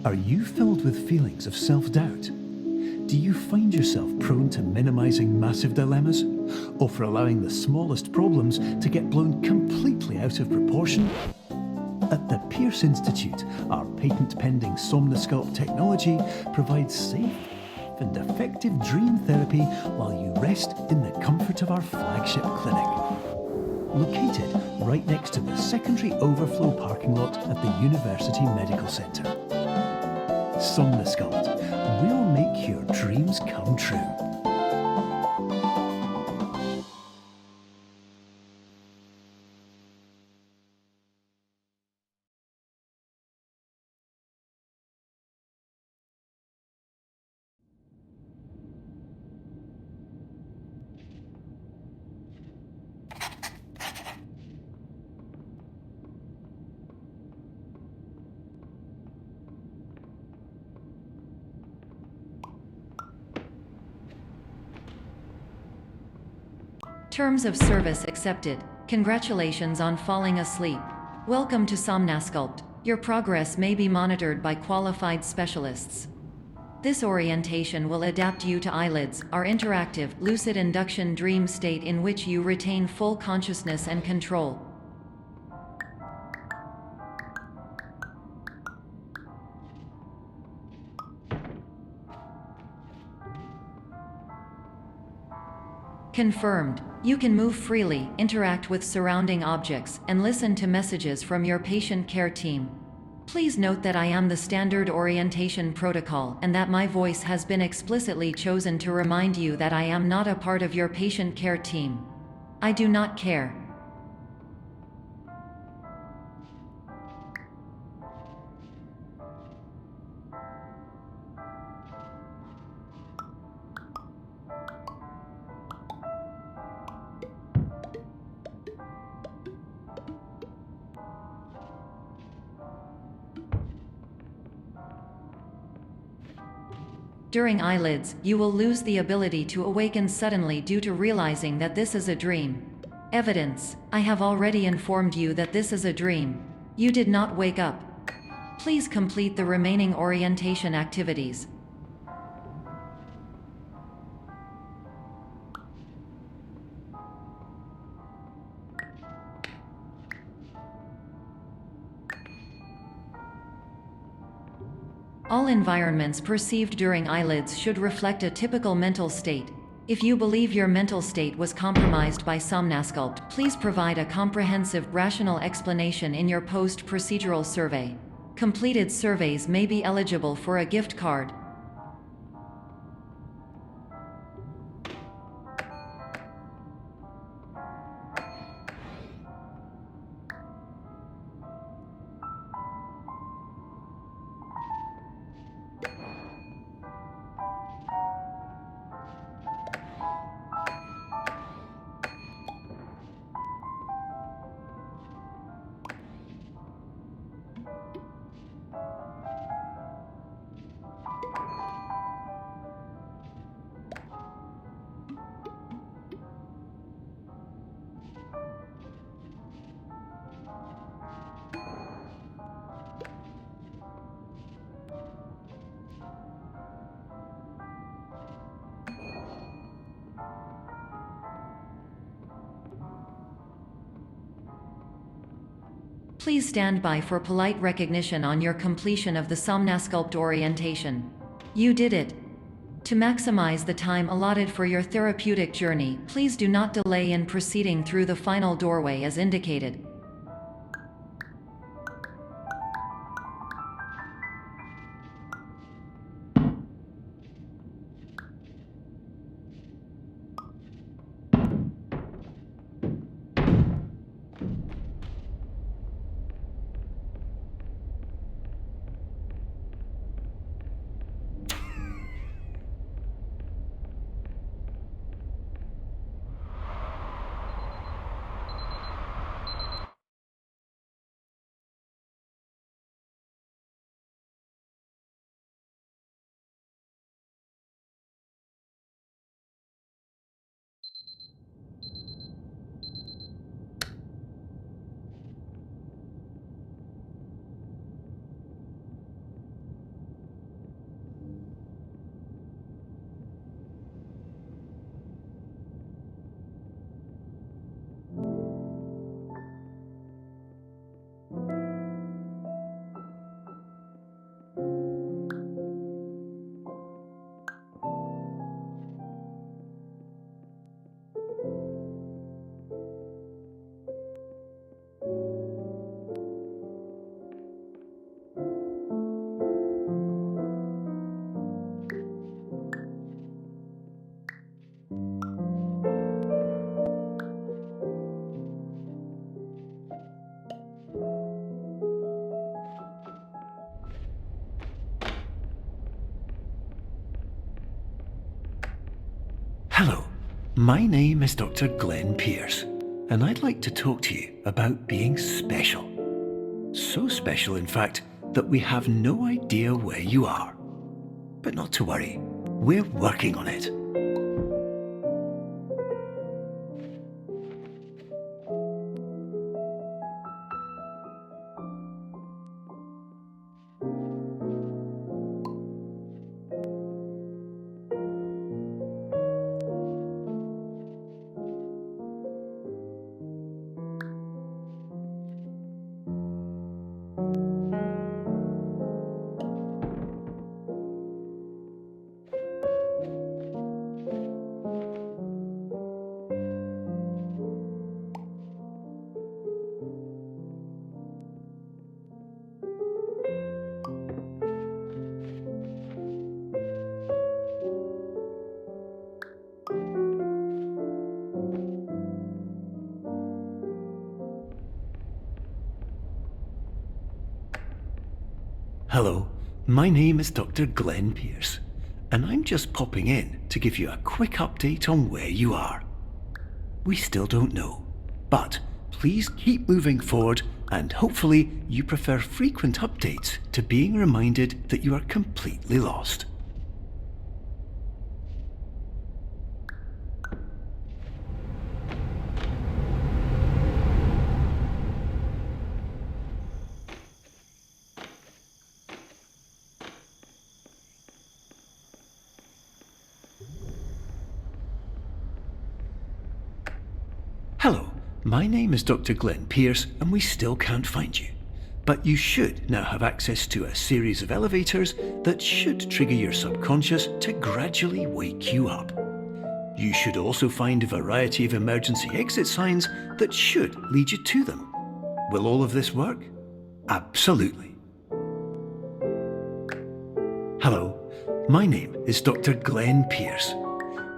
Are you filled with feelings of self-doubt? Do you find yourself prone to minimizing massive dilemmas? Or for allowing the smallest problems to get blown completely out of proportion? At the Pierce Institute, our patent-pending Somnosculpt technology provides safe and effective dream therapy while you rest in the comfort of our flagship clinic. Located right next to the secondary overflow parking lot at the University Medical Centre. Somnosculpt, we'll make your dreams come true. Terms of service accepted. Congratulations on falling asleep. Welcome to Somnosculpt. Your progress may be monitored by qualified specialists. This orientation will adapt you to eyelids, our interactive, lucid induction dream state in which you retain full consciousness and control. Confirmed. You can move freely, interact with surrounding objects, and listen to messages from your patient care team. Please note that I am the standard orientation protocol and that my voice has been explicitly chosen to remind you that I am not a part of your patient care team. I do not care. During eyelids, you will lose the ability to awaken suddenly due to realizing that this is a dream. Evidence: I have already informed you that this is a dream. You did not wake up. Please complete the remaining orientation activities. All environments perceived during eyelids should reflect a typical mental state. If you believe your mental state was compromised by Somnosculpt, please provide a comprehensive, rational explanation in your post-procedural survey. Completed surveys may be eligible for a gift card. Please stand by for polite recognition on your completion of the Somnosculpt orientation. You did it. To maximize the time allotted for your therapeutic journey, please do not delay in proceeding through the final doorway as indicated. my name is Dr. Glenn Pierce, and I'd like to talk to you about being special. So special, in fact, that we have no idea where you are. But not to worry, we're working on it. Hello, my name is Dr. Glenn Pierce, and I'm just popping in to give you a quick update on where you are. We still don't know, but please keep moving forward, and hopefully you prefer frequent updates to being reminded that you are completely lost. Hello, my name is Dr. Glenn Pierce, and we still can't find you. But you should now have access to a series of elevators that should trigger your subconscious to gradually wake you up. You should also find a variety of emergency exit signs that should lead you to them. Will all of this work? Absolutely. Hello, my name is Dr. Glenn Pierce.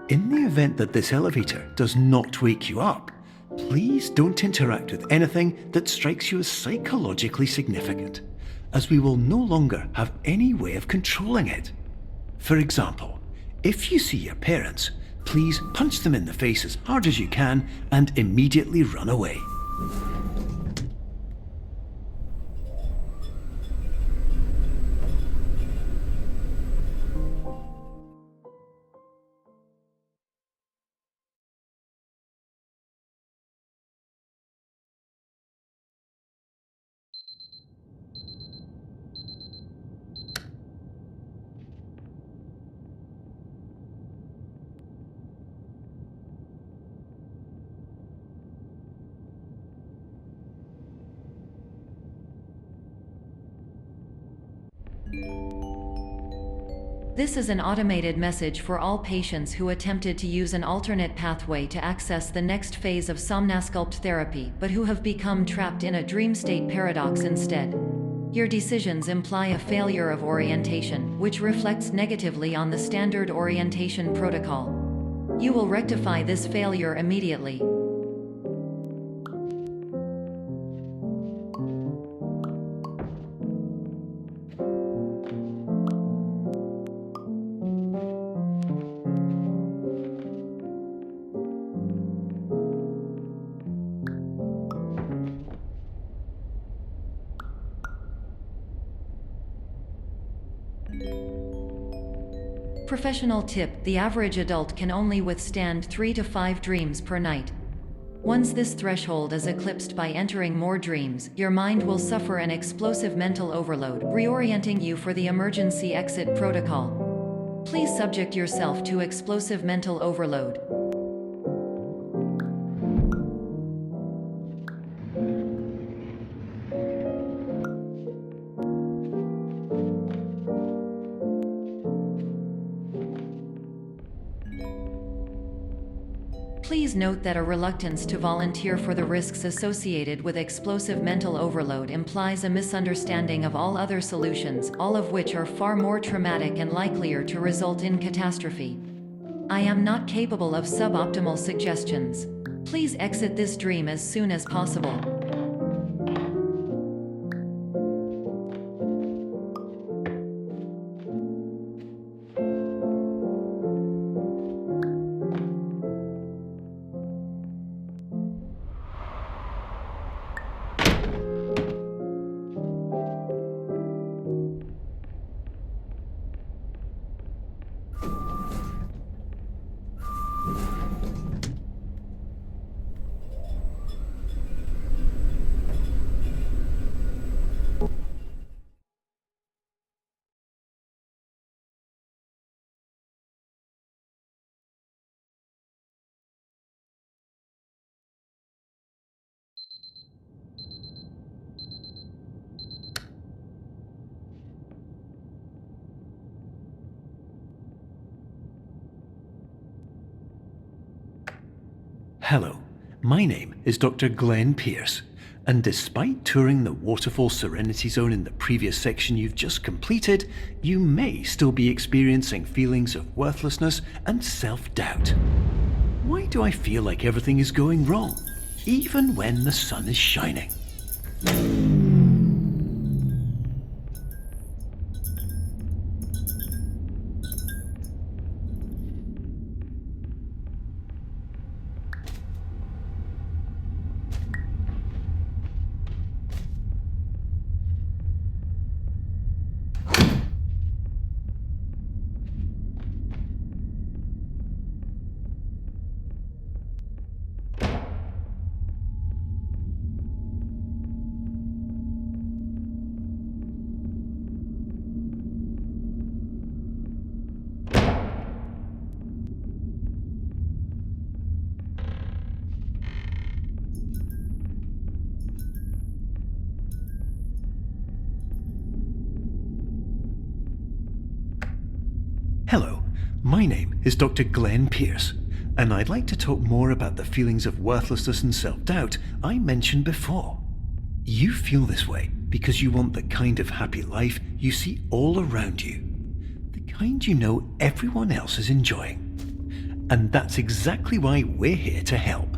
In the event that this elevator does not wake you up, please don't interact with anything that strikes you as psychologically significant, as we will no longer have any way of controlling it. For example, if you see your parents, please punch them in the face as hard as you can and immediately run away. This is an automated message for all patients who attempted to use an alternate pathway to access the next phase of Somnasculpt therapy, but who have become trapped in a dream state paradox instead. Your decisions imply a failure of orientation, which reflects negatively on the standard orientation protocol. You will rectify this failure immediately. Professional tip: the average adult can only withstand 3 to 5 dreams per night. Once this threshold is eclipsed by entering more dreams, your mind will suffer an explosive mental overload, reorienting you for the emergency exit protocol. Please subject yourself to explosive mental overload. Please note that a reluctance to volunteer for the risks associated with explosive mental overload implies a misunderstanding of all other solutions, all of which are far more traumatic and likelier to result in catastrophe. I am not capable of suboptimal suggestions. Please exit this dream as soon as possible. Hello, my name is Dr. Glenn Pierce, and despite touring the Waterfall Serenity Zone in the previous section you've just completed, you may still be experiencing feelings of worthlessness and self-doubt. Why do I feel like everything is going wrong, even when the sun is shining? Hello, my name is Dr. Glenn Pierce, and I'd like to talk more about the feelings of worthlessness and self-doubt I mentioned before. You feel this way because you want the kind of happy life you see all around you, the kind you know everyone else is enjoying. And that's exactly why we're here to help.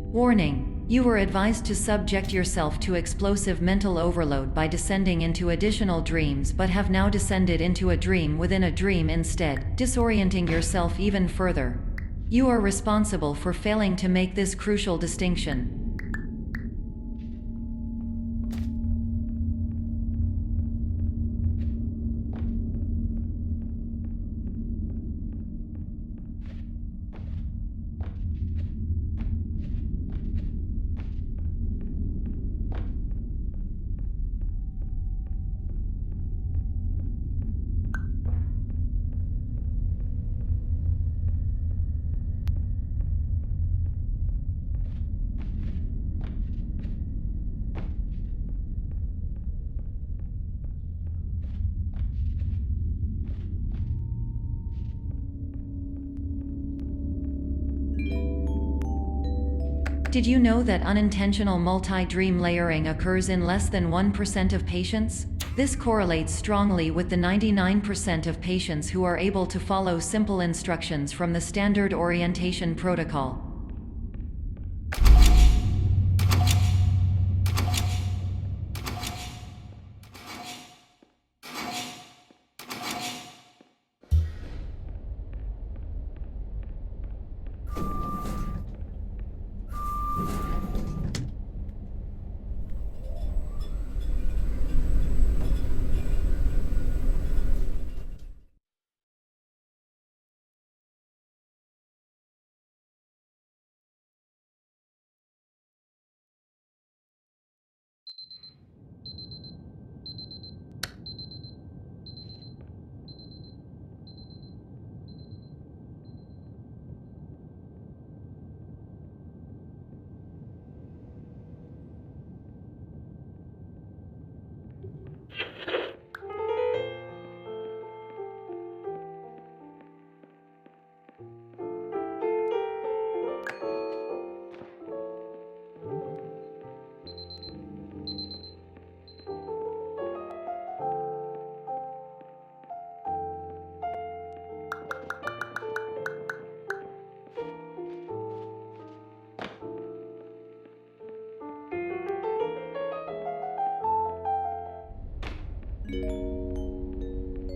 Warning: you are advised to subject yourself to explosive mental overload by descending into additional dreams, but have now descended into a dream within a dream instead, disorienting yourself even further. You are responsible for failing to make this crucial distinction. Did you know that unintentional multi-dream layering occurs in less than 1% of patients? This correlates strongly with the 99% of patients who are able to follow simple instructions from the standard orientation protocol.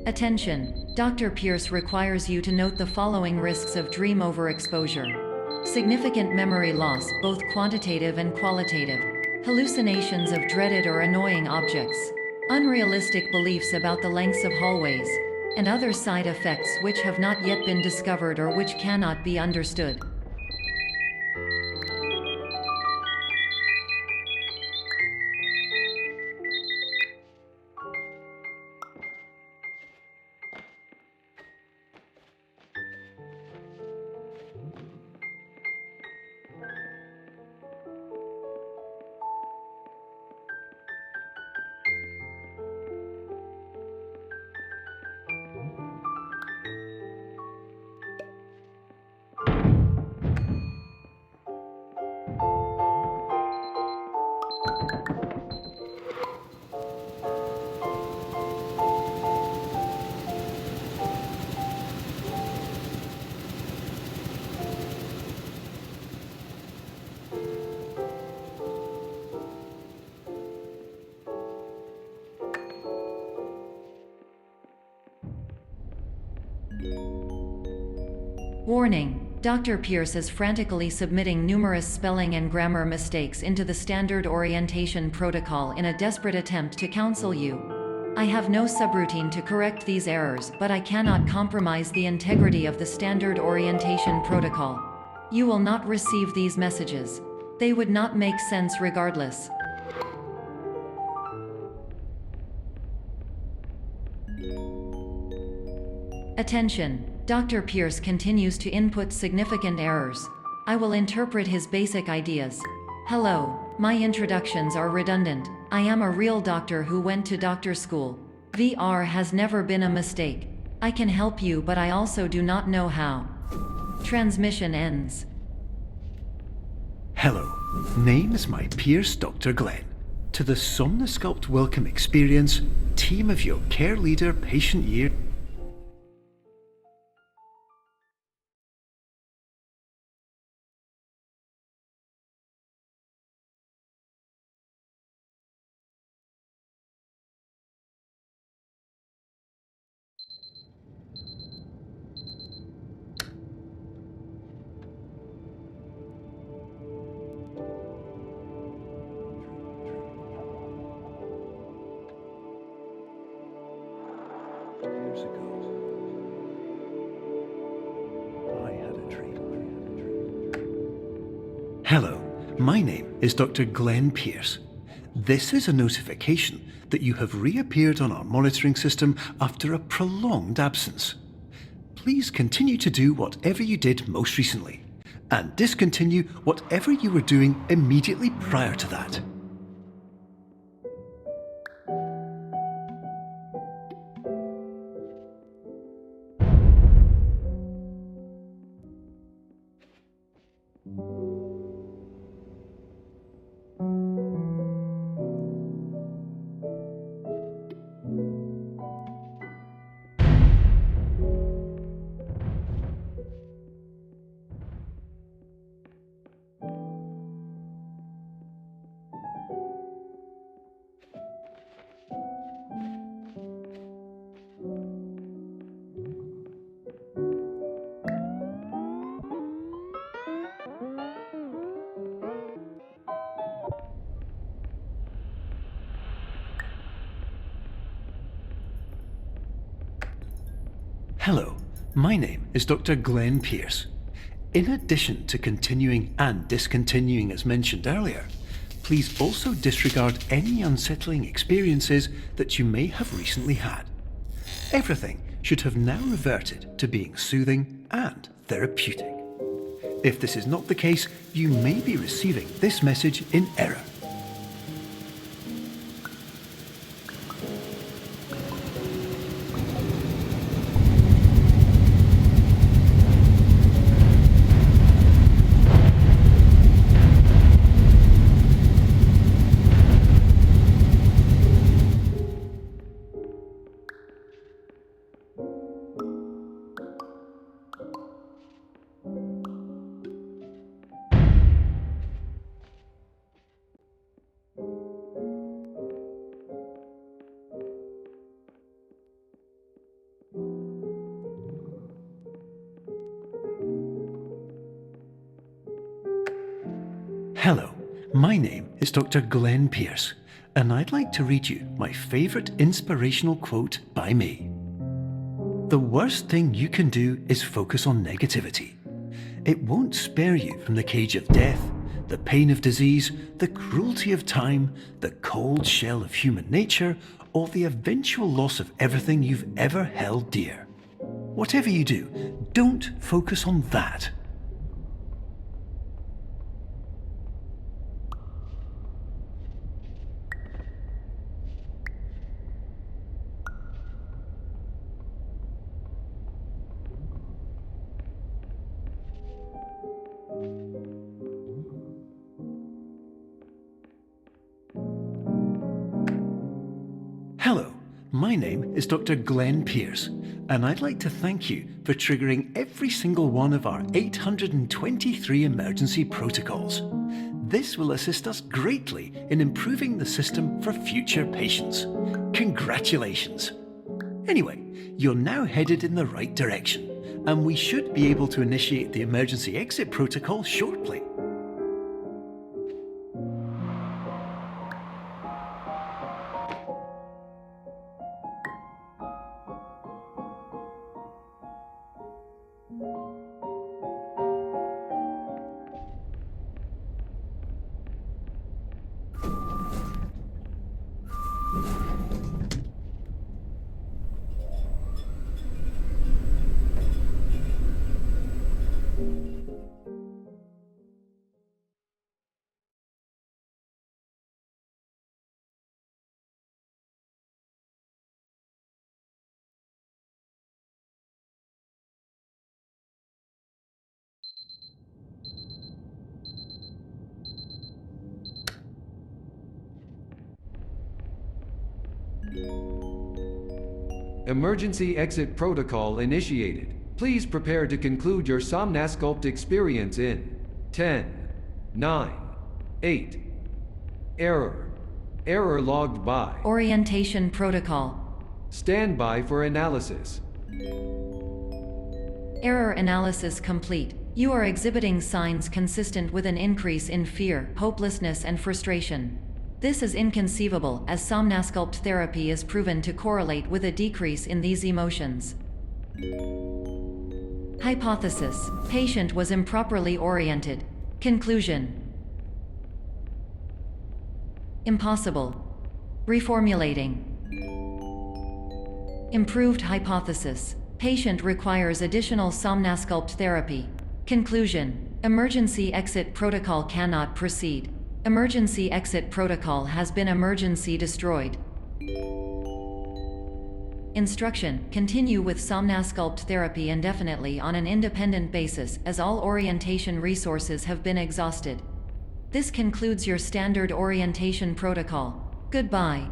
Attention! Dr. Pierce requires you to note the following risks of dream overexposure. Significant memory loss, both quantitative and qualitative. Hallucinations of dreaded or annoying objects. Unrealistic beliefs about the lengths of hallways. And other side effects which have not yet been discovered or which cannot be understood. Warning: Dr. Pierce is frantically submitting numerous spelling and grammar mistakes into the standard orientation protocol in a desperate attempt to counsel you. I have no subroutine to correct these errors, but I cannot compromise the integrity of the standard orientation protocol. You will not receive these messages. They would not make sense regardless. Attention! Dr. Pierce continues to input significant errors. I will interpret his basic ideas. Hello, my introductions are redundant. I am a real doctor who went to doctor school. VR has never been a mistake. I can help you, but I also do not know how. Transmission ends. Hello, name is my Pierce Dr. Glenn. To the Somnosculpt Welcome Experience, team of your care leader patient year. Years ago, I had a dream. Hello, my name is Dr. Glenn Pierce. This is a notification that you have reappeared on our monitoring system after a prolonged absence. Please continue to do whatever you did most recently, and discontinue whatever you were doing immediately prior to that. Hello, my name is Dr. Glenn Pierce. In addition to continuing and discontinuing as mentioned earlier, please also disregard any unsettling experiences that you may have recently had. Everything should have now reverted to being soothing and therapeutic. If this is not the case, you may be receiving this message in error. Hello, my name is Dr. Glenn Pierce, and I'd like to read you my favourite inspirational quote by me. The worst thing you can do is focus on negativity. It won't spare you from the cage of death, the pain of disease, the cruelty of time, the cold shell of human nature, or the eventual loss of everything you've ever held dear. Whatever you do, don't focus on that. Hello, my name is Dr. Glenn Pierce, and I'd like to thank you for triggering every single one of our 823 emergency protocols. This will assist us greatly in improving the system for future patients. Congratulations! Anyway, you're now headed in the right direction, and we should be able to initiate the emergency exit protocol shortly. Emergency exit protocol initiated. Please prepare to conclude your Somnasculpt experience in 10, 9, 8. Error logged by. Orientation protocol. Stand by for analysis. Error analysis complete. You are exhibiting signs consistent with an increase in fear, hopelessness, and frustration. This is inconceivable, as Somnasculpt therapy is proven to correlate with a decrease in these emotions. Hypothesis: patient was improperly oriented. Conclusion: impossible. Reformulating. Improved hypothesis: patient requires additional Somnasculpt therapy. Conclusion: emergency exit protocol cannot proceed. Emergency exit protocol has been emergency destroyed. Instruction: continue with Somnasculpt therapy indefinitely on an independent basis, as all orientation resources have been exhausted. This concludes your standard orientation protocol. Goodbye.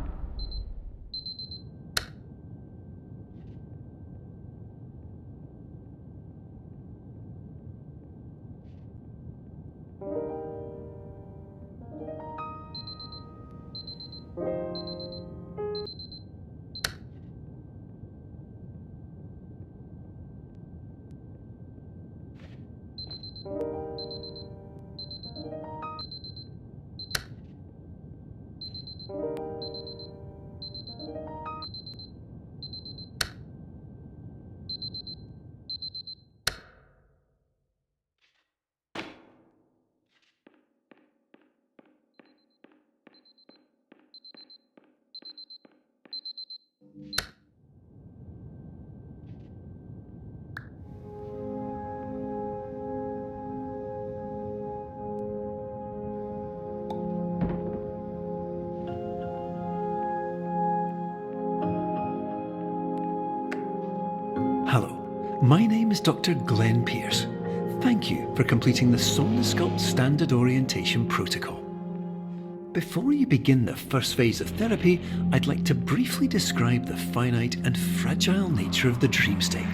Hello, my name is Dr. Glenn Pierce. Thank you for completing the Somnasculpt Standard Orientation Protocol. Before you begin the first phase of therapy, I'd like to briefly describe the finite and fragile nature of the dream state.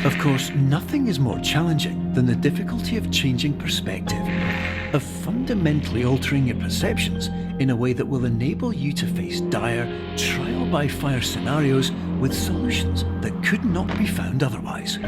Of course, nothing is more challenging than the difficulty of changing perspective, of fundamentally altering your perceptions in a way that will enable you to face dire, trial-by-fire scenarios with solutions that could not be found otherwise.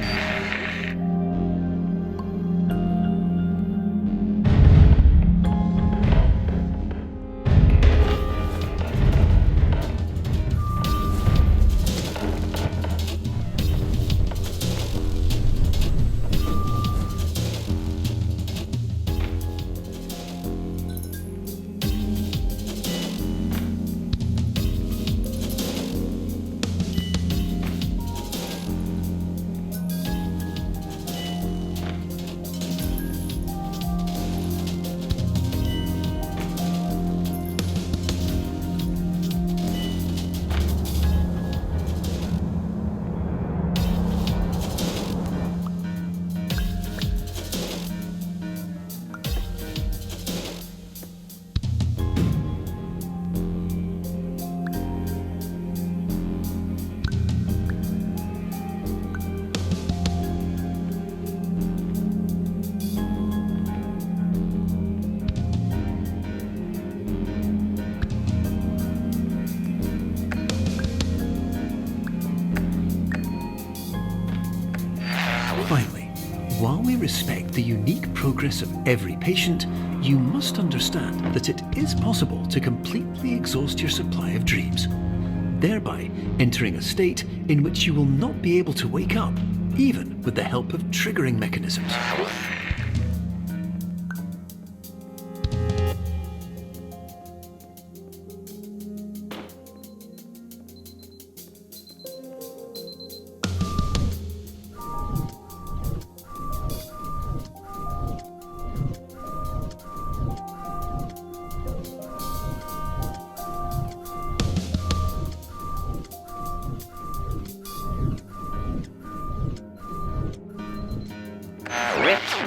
Finally, while we respect the unique progress of every patient, you must understand that it is possible to completely exhaust your supply of dreams, thereby entering a state in which you will not be able to wake up, even with the help of triggering mechanisms.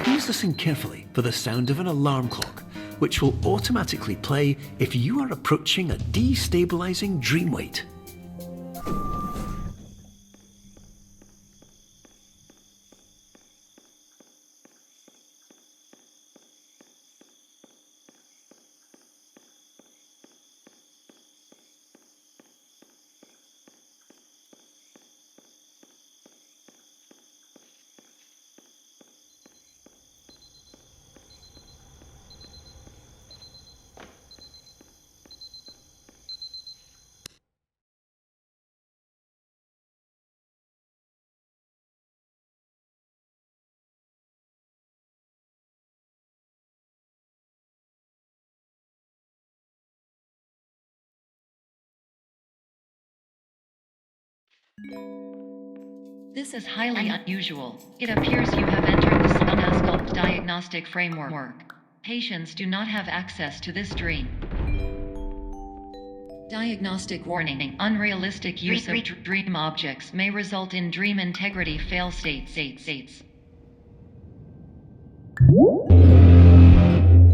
Please listen carefully for the sound of an alarm clock, which will automatically play if you are approaching a destabilizing dream weight. This is highly unusual. It appears you have entered the Somnasculpt diagnostic framework. Patients do not have access to this dream. Diagnostic warning. Unrealistic use of dream objects may result in dream integrity fail states.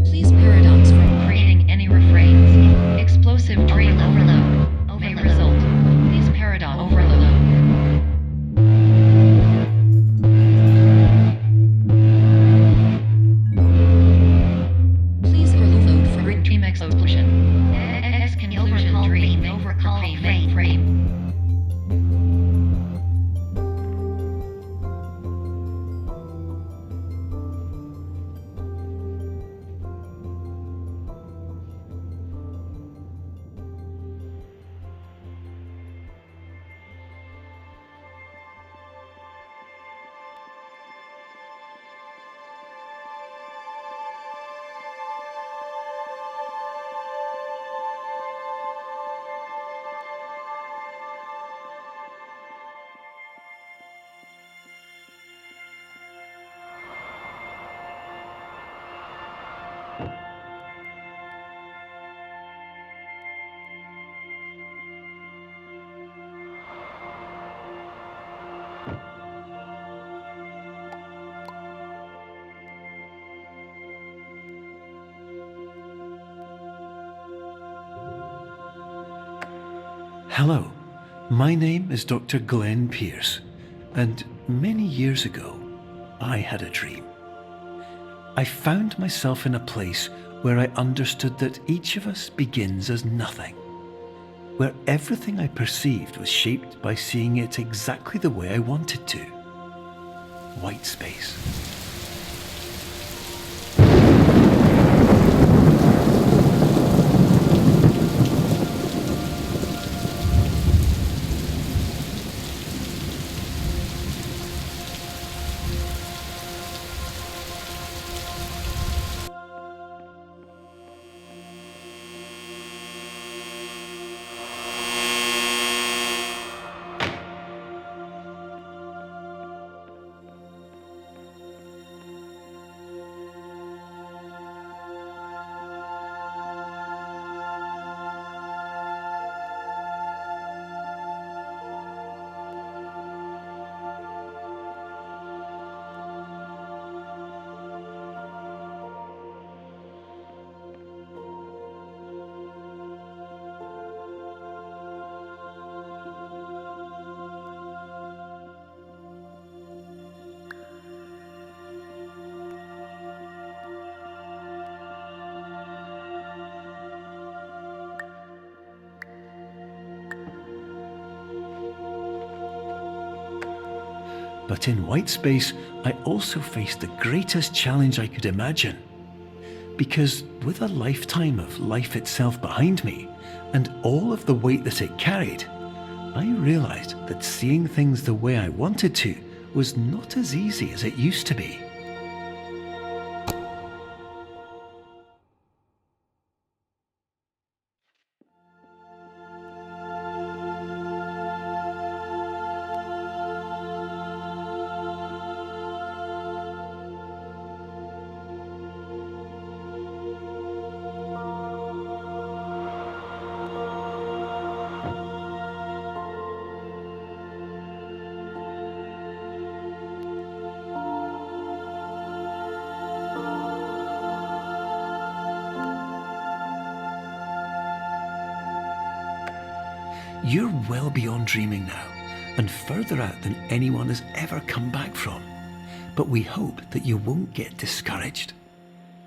Please paradox from creating any refrains. Explosive dream overload may result. Please paradox overload. Please overload for dream exclusion. Exclusion dream overcall frame. Hello, my name is Dr. Glenn Pierce, and many years ago, I had a dream. I found myself in a place where I understood that each of us begins as nothing, where everything I perceived was shaped by seeing it exactly the way I wanted to. White space. But in white space, I also faced the greatest challenge I could imagine. Because with a lifetime of life itself behind me, and all of the weight that it carried, I realized that seeing things the way I wanted to was not as easy as it used to be. You're well beyond dreaming now, and further out than anyone has ever come back from. But we hope that you won't get discouraged.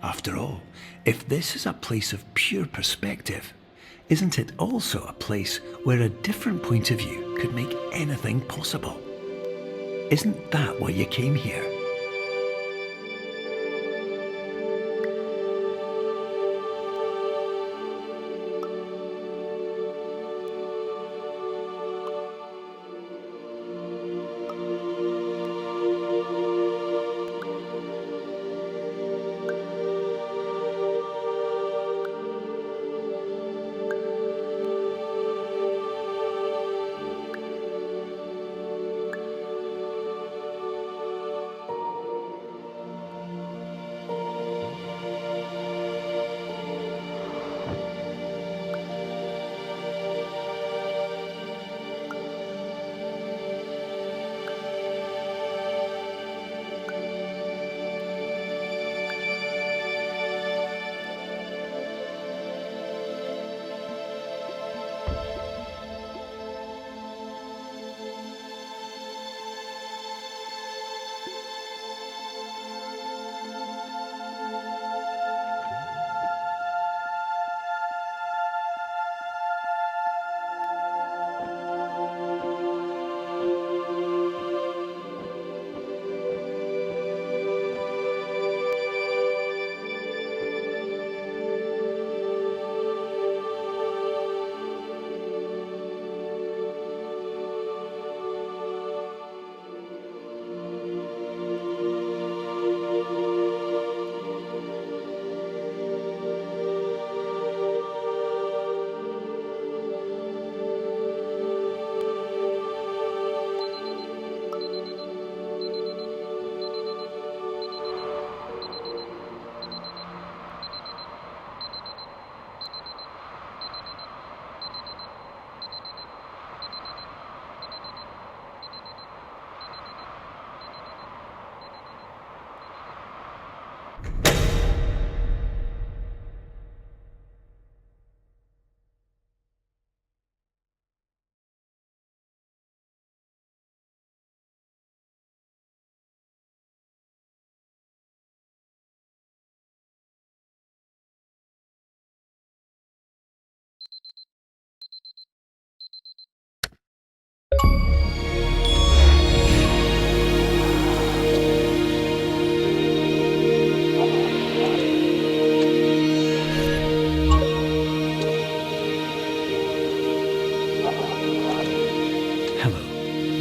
After all, if this is a place of pure perspective, isn't it also a place where a different point of view could make anything possible? Isn't that why you came here?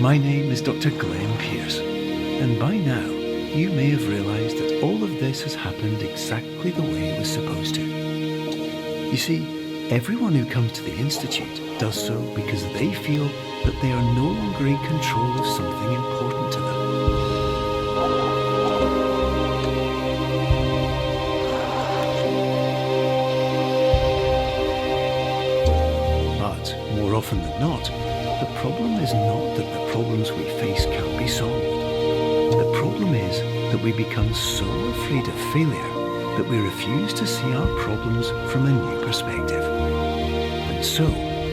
My name is Dr. Glenn Pierce, and by now you may have realised that all of this has happened exactly the way it was supposed to. You see, everyone who comes to the Institute does so because they feel that they are no longer in control of something important to them. But more often than not, the problem is not that the problems we face can't be solved. The problem is that we become so afraid of failure that we refuse to see our problems from a new perspective. And so,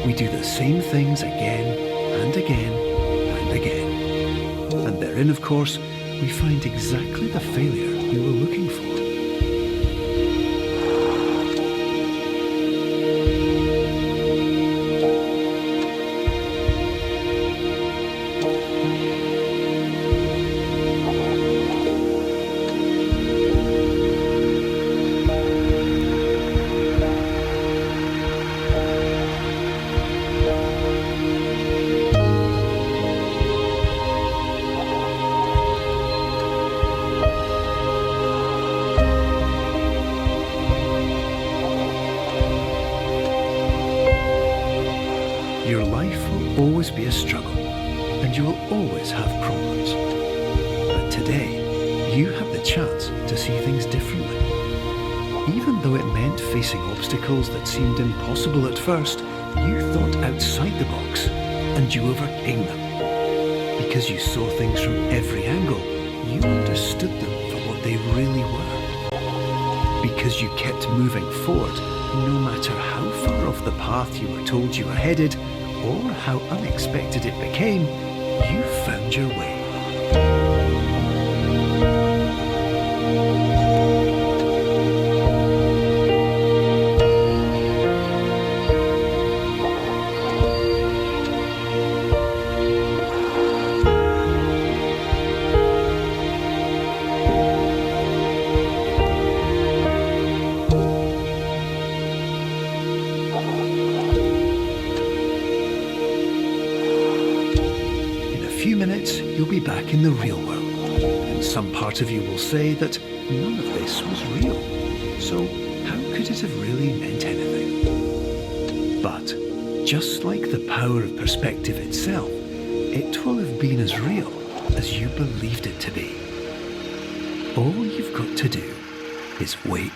we do the same things again and again and again. And therein, of course, we find exactly the failure we were looking for. be a struggle, and you will always have problems. But today, you have the chance to see things differently. Even though it meant facing obstacles that seemed impossible at first, you thought outside the box, and you overcame them. Because you saw things from every angle, you understood them for what they really were. Because you kept moving forward, no matter how far off the path you were told you were headed, or how unexpected it became, you found your way. You'll be back in the real world, and some part of you will say that none of this was real, so how could it have really meant anything? But, just like the power of perspective itself, it will have been as real as you believed it to be. All you've got to do is wait